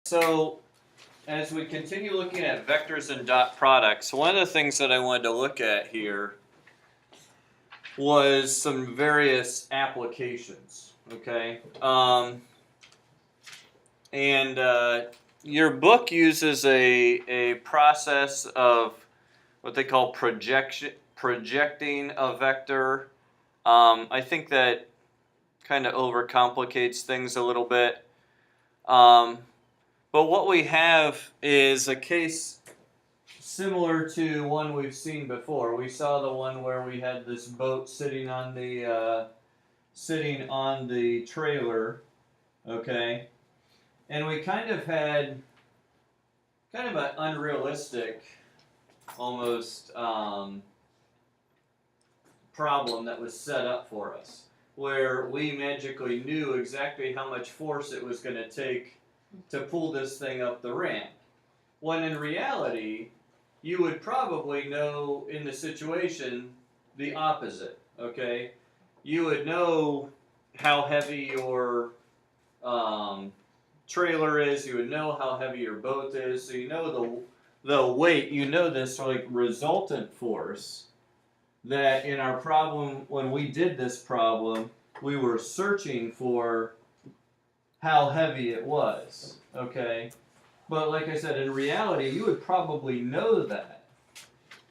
So as we continue looking at vectors and dot products, one of the things that I wanted to look at here was some various applications, okay? Your book uses a process of what they call projecting a vector. I think that kind of overcomplicates things a little bit. But what we have is a case similar to one we've seen before. We saw the one where we had this boat sitting on the trailer, okay, and we kind of had kind of an unrealistic, almost problem that was set up for us, where we magically knew exactly how much force it was going to take to pull this thing up the ramp. When in reality, you would probably know in the situation the opposite, okay? You would know how heavy your trailer is, you would know how heavy your boat is, so you know the weight, you know this like resultant force that in our problem, when we did this problem, we were searching for how heavy it was, okay? But like I said, in reality, you would probably know that.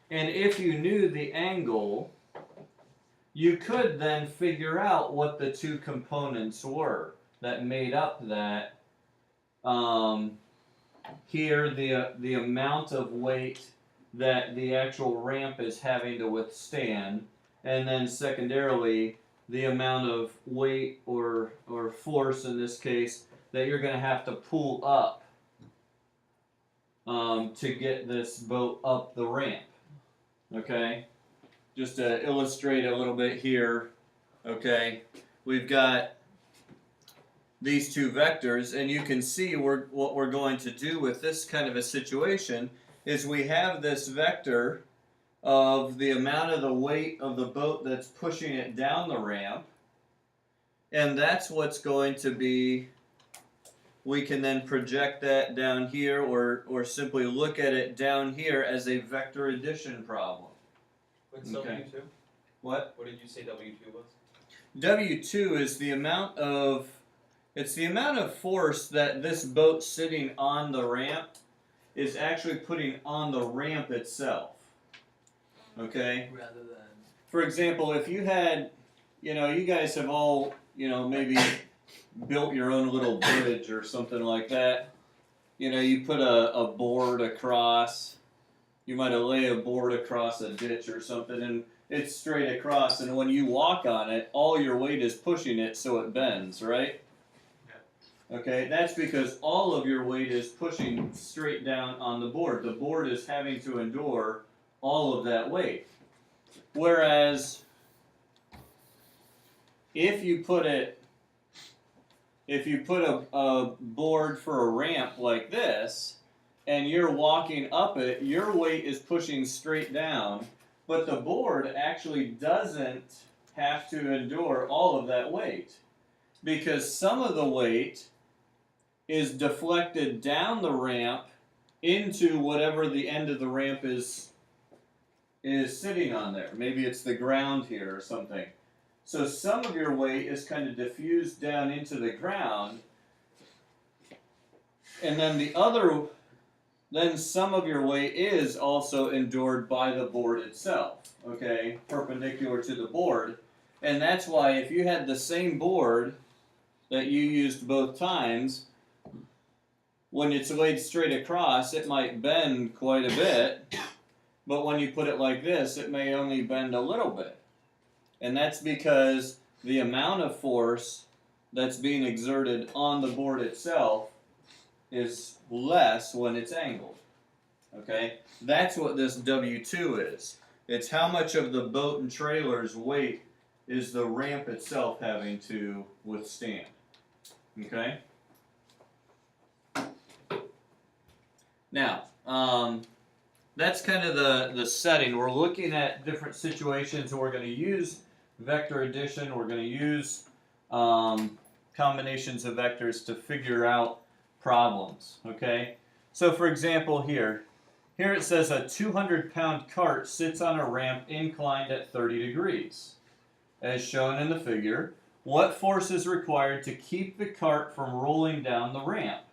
And if you knew the angle, you could then figure out what the two components were that made up that. Here, the amount of weight that the actual ramp is having to withstand, and then secondarily, the amount of weight or force in this case that you're going to have to pull up to get this boat up the ramp. Okay? Just to illustrate a little bit here, okay, we've got these two vectors, and you can see what we're going to do with this kind of a situation is we have this vector of the amount of the weight of the boat that's pushing it down the ramp, and that's what's going to be, we can then project that down here or simply look at it down here as a vector addition problem. What's W2? What? What did you say W2 was? W2 is the amount of, it's the amount of force that this boat sitting on the ramp is actually putting on the ramp itself. Okay? Rather than... For example, if you had, you guys have all, maybe built your own little bridge or something like that. You put a board across, you might have laid a board across a ditch or something, and it's straight across, and when you walk on it, all your weight is pushing it so it bends, right? Yeah. Okay, that's because all of your weight is pushing straight down on the board. The board is having to endure all of that weight. Whereas, if you put a board for a ramp like this, and you're walking up it, your weight is pushing straight down, but the board actually doesn't have to endure all of that weight, because some of the weight is deflected down the ramp into whatever the end of the ramp is sitting on there. Maybe it's the ground here or something. So some of your weight is kind of diffused down into the ground, and then some of your weight is also endured by the board itself, okay, perpendicular to the board. And that's why if you had the same board that you used both times, when it's laid straight across, it might bend quite a bit, but when you put it like this, it may only bend a little bit. And that's because the amount of force that's being exerted on the board itself is less when it's angled. Okay? That's what this W2 is. It's how much of the boat and trailer's weight is the ramp itself having to withstand. Okay? Now, that's kind of the setting. We're looking at different situations, and we're going to use vector addition. We're going to use combinations of vectors to figure out problems, okay? So for example here it says a 200-pound cart sits on a ramp inclined at 30 degrees. As shown in the figure, what force is required to keep the cart from rolling down the ramp?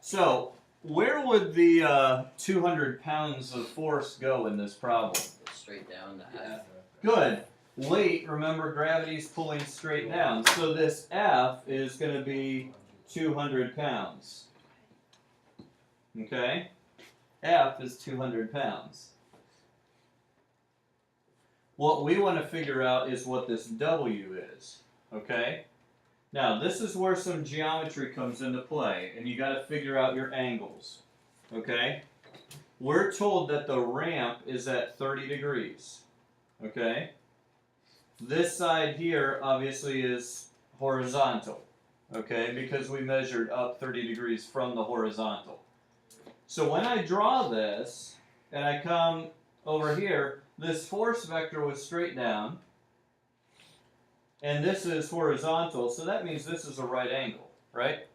So, where would the 200 pounds of force go in this problem? Straight down to F. Good. Weight, remember gravity's pulling straight down. So this F is going to be 200 pounds. Okay? F is 200 pounds. What we want to figure out is what this W is. Okay? Now, this is where some geometry comes into play, and you got to figure out your angles. Okay? We're told that the ramp is at 30 degrees. Okay? This side here obviously is horizontal. Okay? Because we measured up 30 degrees from the horizontal. So when I draw this, and I come over here, this force vector was straight down. And this is horizontal, so that means this is a right angle, right?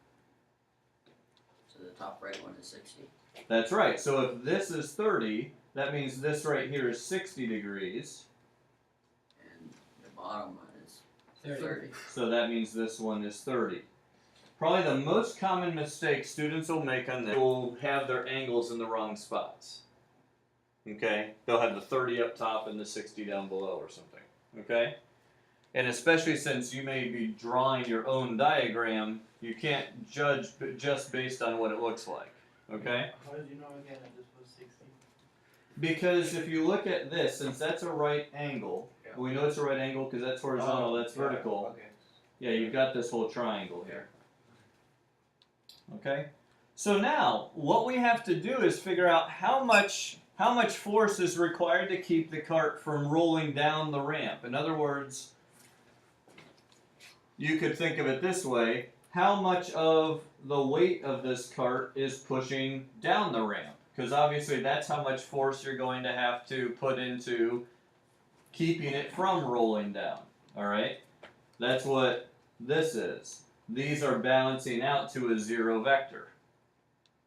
So the top right one is 60. That's right. So if this is 30, that means this right here is 60 degrees. And the bottom one is 30. So that means this one is 30. Probably the most common mistake students will make on this will have their angles in the wrong spots. Okay? They'll have the 30 up top and the 60 down below or something. Okay? And especially since you may be drawing your own diagram, you can't judge just based on what it looks like. Okay? How did you know again that this was 60? Because if you look at this, since that's a right angle, Yeah. we know it's a right angle because that's horizontal, that's vertical. Okay. Yeah, you've got this whole triangle here. Okay? So now, what we have to do is figure out how much force is required to keep the cart from rolling down the ramp. In other words, you could think of it this way: how much of the weight of this cart is pushing down the ramp? Because obviously that's how much force you're going to have to put into keeping it from rolling down. Alright? That's what this is. These are balancing out to a zero vector.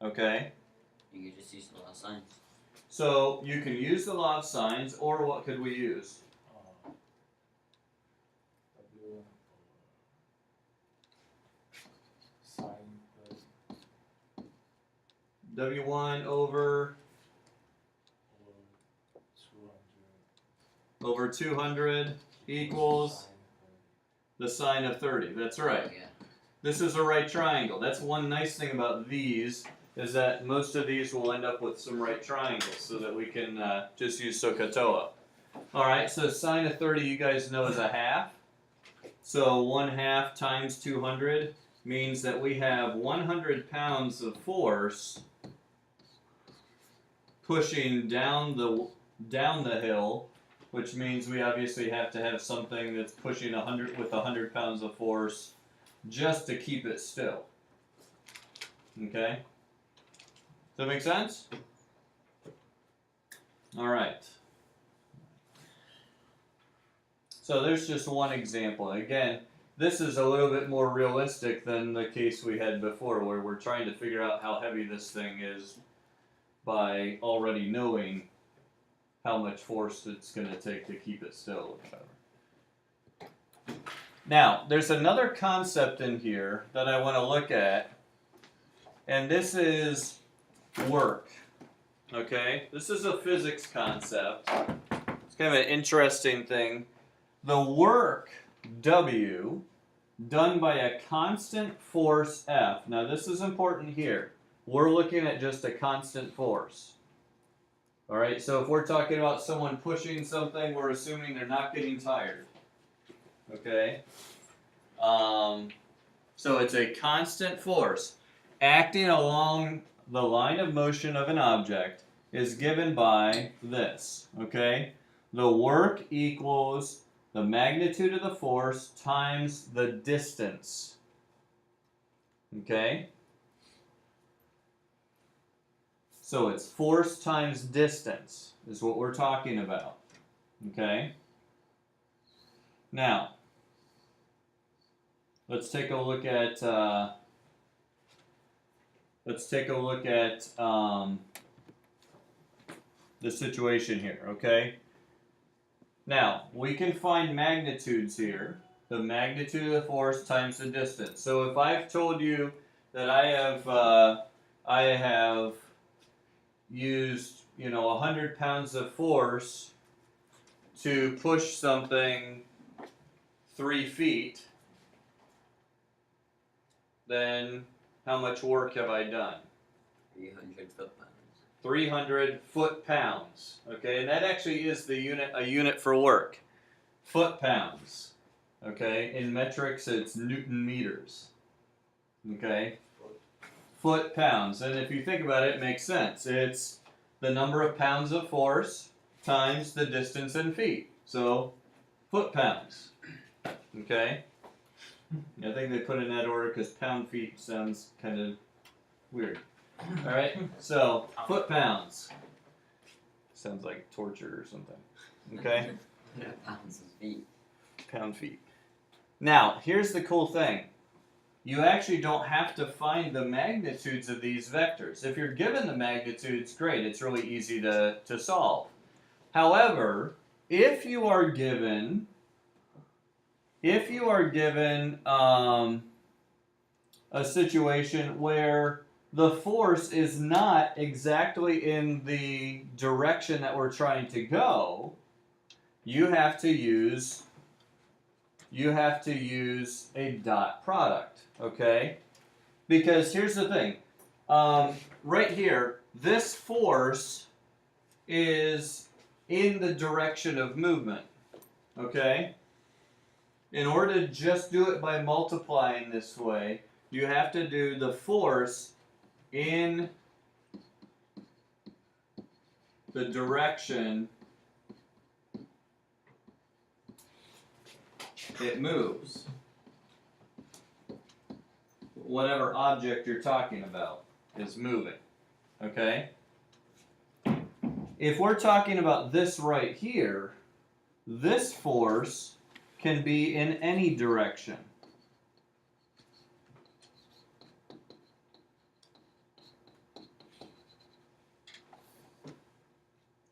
Okay? You could just use the law of sines. So you can use the law of sines, or what could we use? W1 over 200 equals the sine of 30. That's right. Yeah. This is a right triangle. That's one nice thing about these, is that most of these will end up with some right triangles so that we can just use SOHCAHTOA. Alright, so sine of 30 you guys know is a half. So 1/2 times 200 means that we have 100 pounds of force pushing down the hill, which means we obviously have to have something that's pushing 100 pounds of force just to keep it still. Okay? Does that make sense? Alright. So there's just one example. Again, this is a little bit more realistic than the case we had before, where we're trying to figure out how heavy this thing is by already knowing how much force it's going to take to keep it still or whatever. Now, there's another concept in here that I want to look at, and this is work. Okay? This is a physics concept. It's kind of an interesting thing. The work, W, done by a constant force F. Now, this is important here. We're looking at just a constant force. Alright, so if we're talking about someone pushing something, we're assuming they're not getting tired. Okay? So it's a constant force acting along the line of motion of an object is given by this. Okay? The work equals the magnitude of the force times the distance. Okay? So it's force times distance is what we're talking about. Okay? Now, let's take a look at the situation here, okay? Now, we can find magnitudes here. The magnitude of the force times the distance. So if I've told you that I have used, 100 pounds of force to push something 3 feet, then how much work have I done? 300 foot-pounds. 300 foot-pounds. Okay, and that actually is a unit for work. Foot-pounds. Okay, in metrics it's Newton meters. Okay, foot-pounds. And if you think about it, it makes sense. It's the number of pounds of force times the distance in feet. So, foot-pounds. Okay? I think they put in that order because pound-feet sounds kind of weird. Alright, so, foot-pounds. Sounds like torture or something. Okay? Pounds of feet. Pound-feet. Now, here's the cool thing. You actually don't have to find the magnitudes of these vectors. If you're given the magnitudes, great, it's really easy to solve. However, if you are given a situation where the force is not exactly in the direction that we're trying to go, you have to use a dot product, okay? Because here's the thing, right here, this force is in the direction of movement, okay? In order to just do it by multiplying this way, you have to do the force in the direction it moves. Whatever object you're talking about is moving, okay? If we're talking about this right here, this force can be in any direction.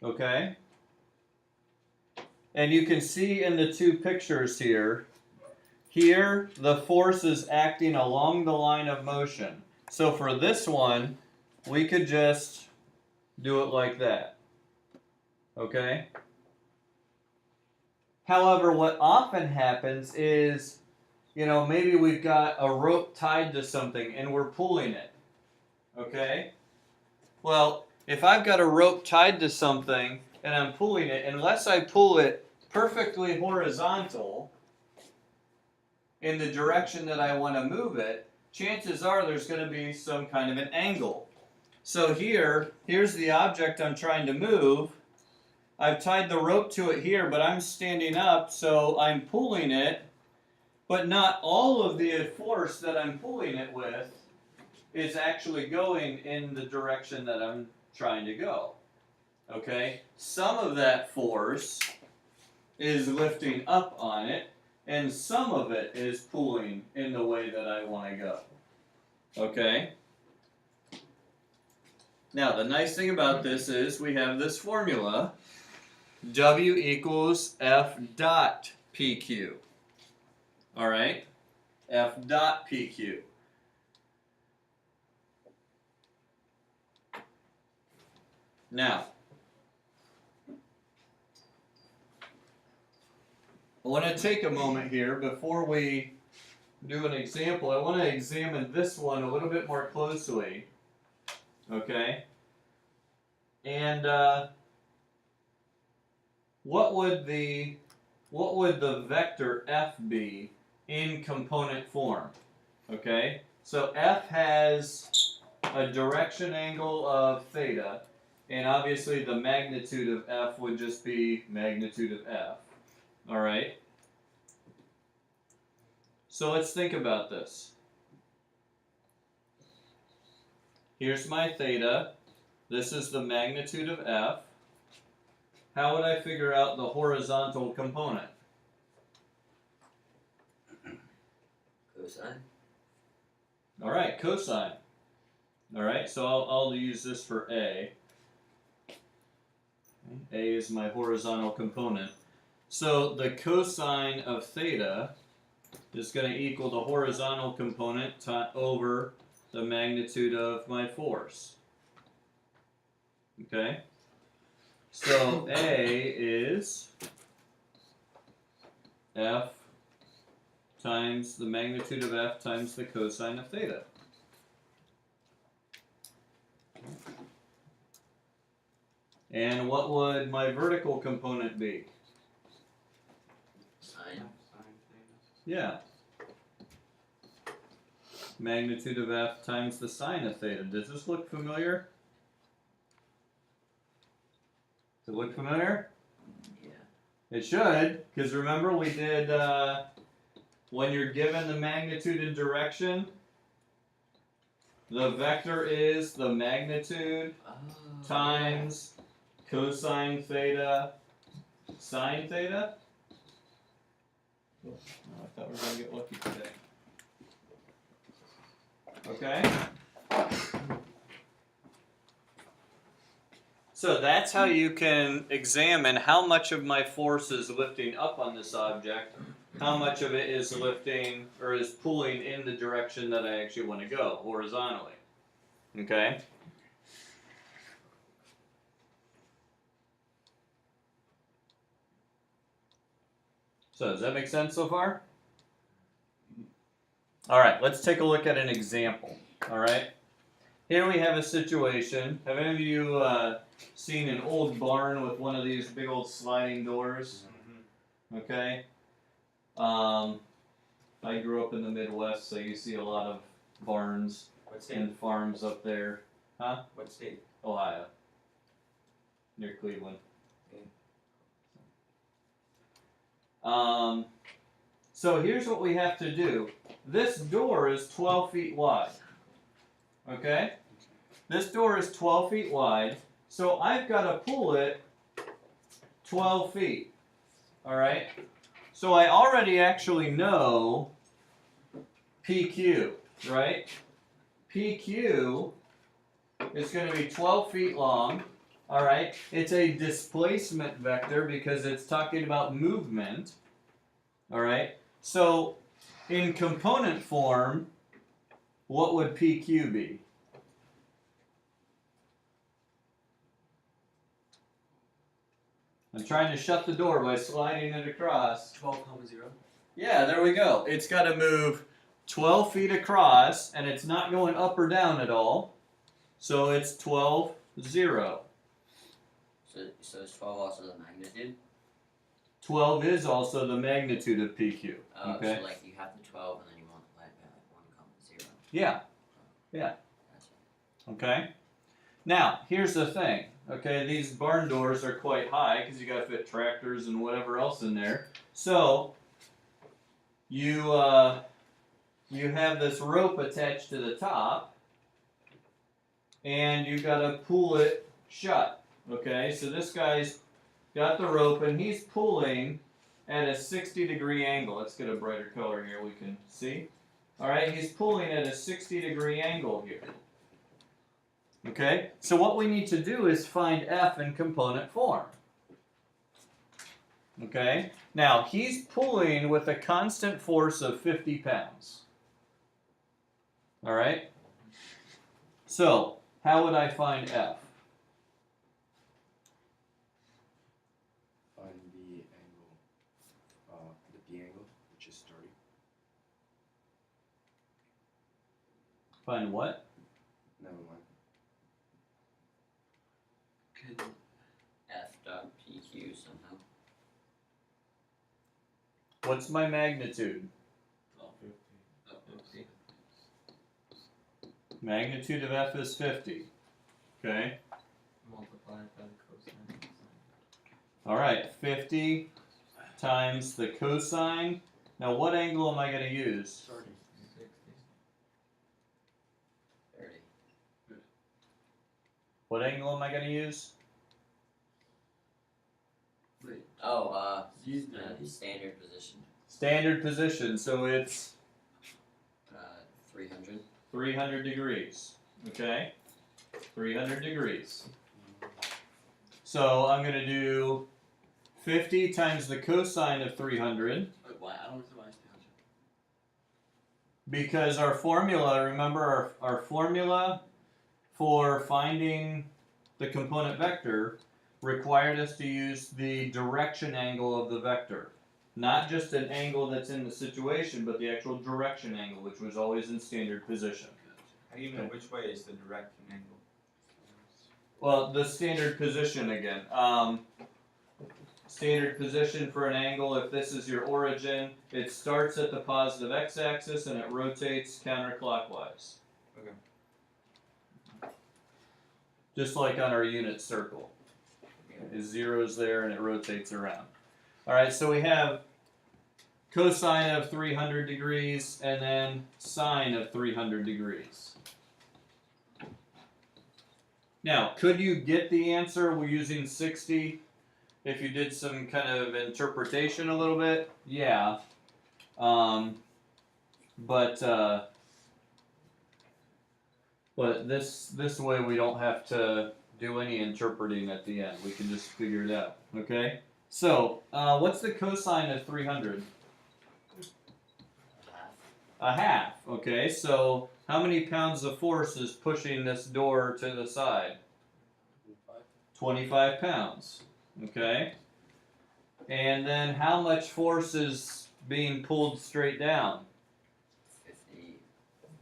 Okay? And you can see in the two pictures here, the force is acting along the line of motion. So for this one, we could just do it like that. Okay? However, what often happens is, maybe we've got a rope tied to something and we're pulling it. Okay? Well, if I've got a rope tied to something and I'm pulling it, unless I pull it perfectly horizontal in the direction that I want to move it, chances are there's going to be some kind of an angle. So here's the object I'm trying to move. I've tied the rope to it here, but I'm standing up, so I'm pulling it, but not all of the force that I'm pulling it with is actually going in the direction that I'm trying to go. Okay? Some of that force is lifting up on it, and some of it is pulling in the way that I want to go. Okay? Now, the nice thing about this is we have this formula, W equals F dot PQ. All right? F dot PQ. Now, I want to take a moment here before we do an example. I want to examine this one a little bit more closely. Okay? And what would the vector F be in component form? Okay? So F has a direction angle of theta, and obviously the magnitude of F would just be magnitude of F. All right? So let's think about this. Here's my theta. This is the magnitude of F. How would I figure out the horizontal component? Could Cosine. All right, cosine. All right, so I'll use this for A. A is my horizontal component. So the cosine of theta is going to equal the horizontal component over the magnitude of my force. Okay? So A is F times the magnitude of F times the cosine of theta. And what would my vertical component be? Sine. Yeah. Magnitude of F times the sine of theta. Does this look familiar? Does it look familiar? Yeah. It should, because remember we did, when you're given the magnitude and direction, the vector is the magnitude times cosine theta sine theta. Oh, I thought we were going to get lucky today. Okay? So that's how you can examine how much of my force is lifting up on this object, how much of it is lifting or is pulling in the direction that I actually want to go, horizontally. Okay? So does that make sense so far? All right, let's take a look at an example. All right? Here we have a situation. Have any of you seen an old barn with one of these big old sliding doors? Okay. I grew up in the Midwest, so you see a lot of barns What state? and farms up there. Huh? What state? Ohio. Near Cleveland. So here's what we have to do. This door is 12 feet wide. Okay? This door is 12 feet wide, so I've got to pull it 12 feet. Alright? So I already actually know PQ, right? PQ is going to be 12 feet long. Alright? It's a displacement vector because it's talking about movement. Alright? So in component form, what would PQ be? I'm trying to shut the door by sliding it across. 12,0. Yeah, there we go. It's got to move 12 feet across, and it's not going up or down at all. So it's 12, 0. So is 12 also the magnitude? 12 is also the magnitude of PQ. Okay? So like you have the 12 and then you multiply it by 1, 0. Yeah. Yeah. Gotcha. Okay? Now, here's the thing. Okay, these barn doors are quite high because you got to fit tractors and whatever else in there. So, you have this rope attached to the top, and you got to pull it shut. Okay, so this guy's got the rope and he's pulling at a 60-degree angle. Let's get a brighter color here we can see. All right, he's pulling at a 60-degree angle here. Okay, so what we need to do is find F in component form. Okay, now he's pulling with a constant force of 50 pounds. All right, so how would I find F? Find the angle, the B angle, which is 30. Find what? Never mind. Could F dot PQ somehow. What's my magnitude? 50. Magnitude of F is 50. Okay, Multiply it by the cosine. all right, 50 times the cosine. Now what angle am I going to use? 60. 30. What angle am I going to use? Wait. Oh, standard position. Standard position, so it's 300. 300 degrees. Okay? 300 degrees. So I'm going to do 50 times the cosine of 300. Wait, why? I don't understand why it's 300. Because our formula, remember our formula for finding the component vector required us to use the direction angle of the vector. Not just an angle that's in the situation, but the actual direction angle, which was always in standard position. How do you know which way is the direction angle? Well, the standard position again. Standard position for an angle, if this is your origin, it starts at the positive x-axis and it rotates counterclockwise. Okay. Just like on our unit circle. Is zeros there and it rotates around. Alright, so we have cosine of 300 degrees and then sine of 300 degrees. Now, could you get the answer we're using 60 if you did some kind of interpretation a little bit? Yeah. But this way we don't have to do any interpreting at the end. We can just figure it out. Okay? So, what's the cosine of 300? A half. Okay, so how many pounds of force is pushing this door to the side? 25 pounds. Okay? And then how much force is being pulled straight down?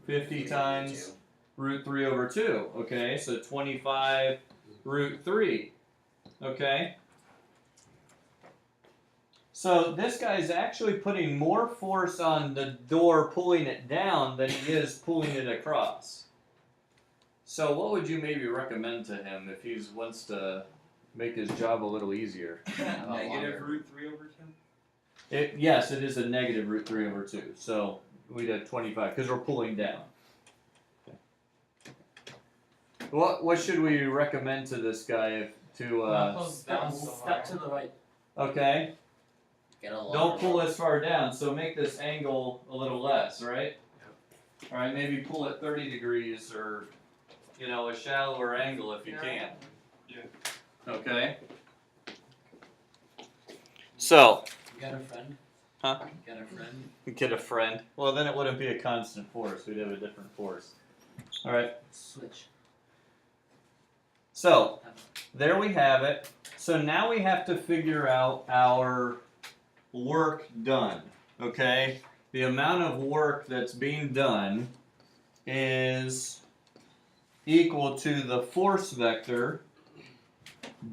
50 times root 3 over 2. Okay, so 25 root 3. Okay? So this guy's actually putting more force on the door pulling it down than he is pulling it across. So what would you maybe recommend to him if he wants to make his job a little easier? Negative root 3 over 2? Yes, it is a negative root 3 over 2. So we'd have 25 because we're pulling down. What should we recommend to this guy Step to the right. Okay. Get a Don't pull as far down, so make this angle a little less, right? Yep. Alright, maybe pull it 30 degrees or, a shallower angle if you can. Yeah. Okay? So. You got a friend? Huh? Got a friend? Get a friend. Well, then it wouldn't be a constant force. We'd have a different force. Alright. Switch. So, there we have it. So now we have to figure out our work done, okay? The amount of work that's being done is equal to the force vector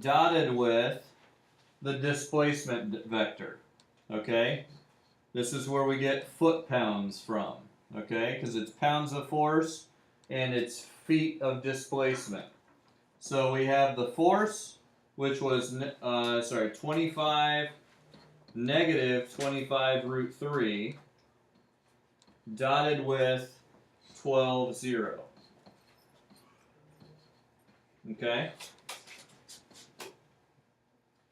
dotted with the displacement vector, okay? This is where we get foot-pounds from, okay? Because it's pounds of force and it's feet of displacement. So we have the force, which was, 25, negative 25 root 3, dotted with 12, 0. Okay?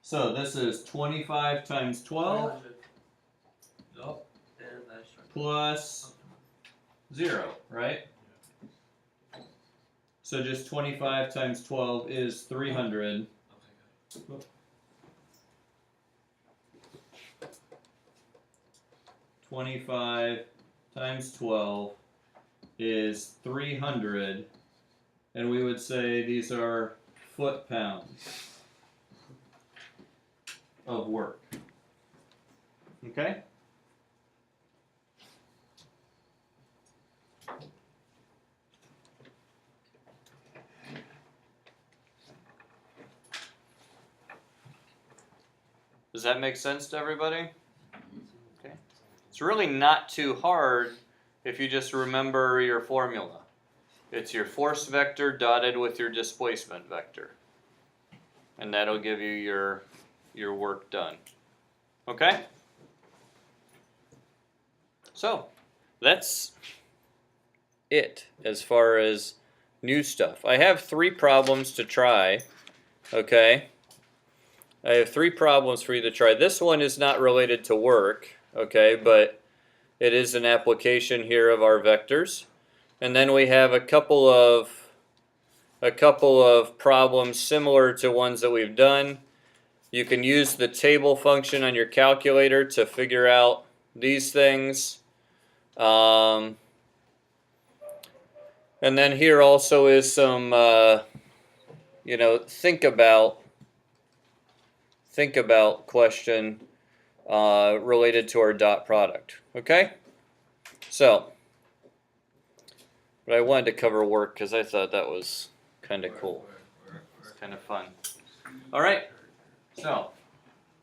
So this is 25 times 12 Nope. And that's right. plus 0, right? So just 25 times 12 is 300. Okay, good. 25 times 12 is 300, and we would say these are foot-pounds of work. Okay? Does that make sense to everybody? Okay. It's really not too hard if you just remember your formula. It's your force vector dotted with your displacement vector. And that'll give you your work done. Okay? So, that's it as far as new stuff. I have 3 problems to try. Okay? I have 3 problems for you to try. This one is not related to work, okay, but it is an application here of our vectors. And then we have a couple of problems similar to ones that we've done. You can use the table function on your calculator to figure out these things. And then here also is some, think about question related to our dot product. Okay? So, but I wanted to cover work because I thought that was kind of cool. It's kind of fun. All right. So,